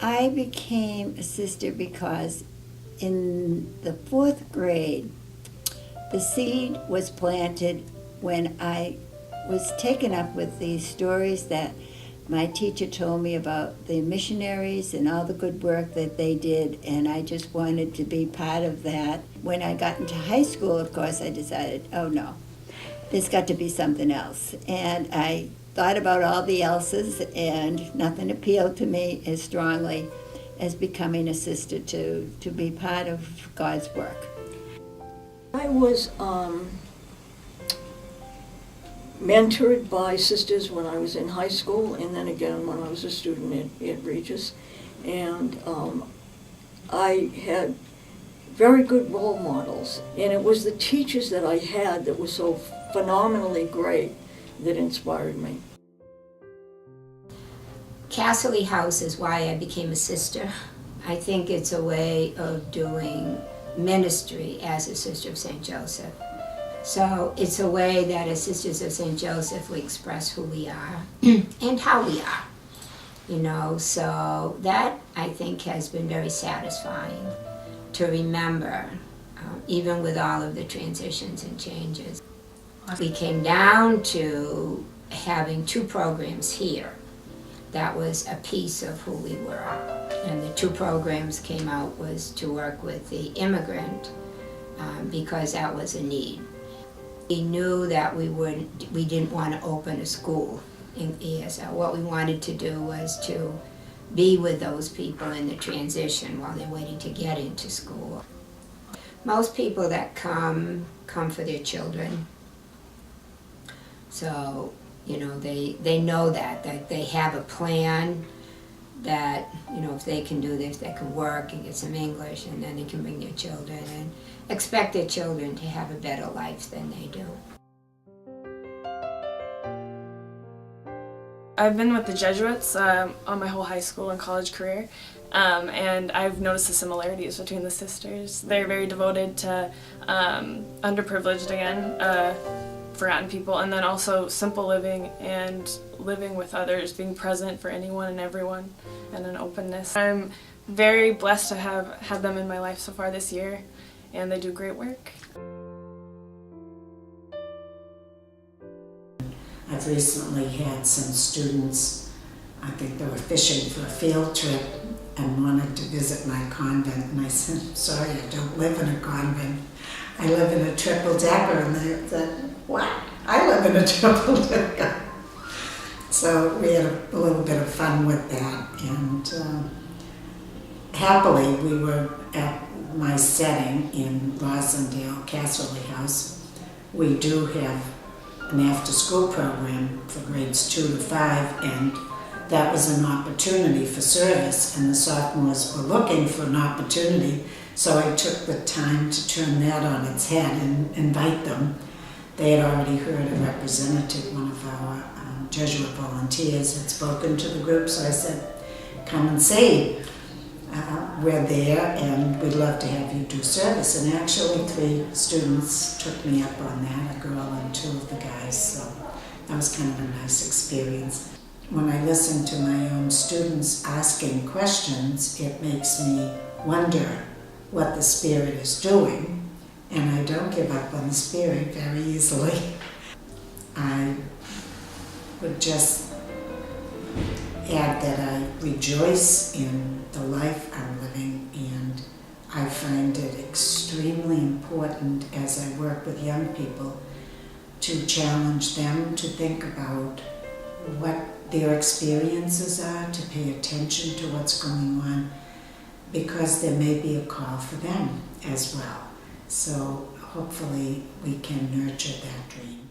I became a sister because in the 4th grade, the seed was planted when I was taken up with these stories that my teacher told me about the missionaries and all the good work that they did, and I just wanted to be part of that. When I got into high school, of course, I decided, oh no, there's got to be something else. And I thought about all the else's, and nothing appealed to me as strongly as becoming a sister to be part of God's work. I was mentored by sisters when I was in high school, and then again when I was a student at Regis. And I had very good role models, and it was the teachers that I had that were so phenomenally great that inspired me. Casserly House is why I became a sister. I think it's a way of doing ministry as a Sister of St. Joseph. So it's a way that as Sisters of St. Joseph we express who we are and how we are. You know, so that I think has been very satisfying to remember, even with all of the transitions and changes. We came down to having 2 programs here. That was a piece of who we were. And the 2 programs came out was to work with the immigrant because that was a need. We knew that we didn't want to open a school in ESL. What we wanted to do was to be with those people in the transition while they're waiting to get into school. Most people that come for their children. So, you know, they know that they have a plan that, you know, if they can do this, they can work and get some English, and then they can bring their children and expect their children to have a better life than they do. I've been with the Jesuits on my whole high school and college career, and I've noticed the similarities between the sisters. They're very devoted to underprivileged, again, forgotten people, and then also simple living and living with others, being present for anyone and everyone, and an openness. I'm very blessed to have had them in my life so far this year, and they do great work. I've recently had some students, I think they were fishing for a field trip and wanted to visit my convent, and I said, sorry, I don't live in a convent. I live in a triple-decker, and they said, what? I live in a triple-decker. So we had a little bit of fun with that, and happily we were at my setting in Rosendale, Casserly House. We do have an after-school program for grades 2 to 5, and that was an opportunity for service, and the sophomores were looking for an opportunity, so I took the time to turn that on its head and invite them. They had already heard a representative, one of our Jesuit volunteers, had spoken to the group, so I said, come and see. We're there, and we'd love to have you do service. And actually 3 students took me up on that, a girl and 2 of the guys, so that was kind of a nice experience. When I listen to my own students asking questions, it makes me wonder what the Spirit is doing, and I don't give up on the Spirit very easily. I would just add that I rejoice in the life I'm living, and I find it extremely important as I work with young people to challenge them to think about what their experiences are, to pay attention to what's going on, because there may be a call for them as well. So hopefully we can nurture that dream.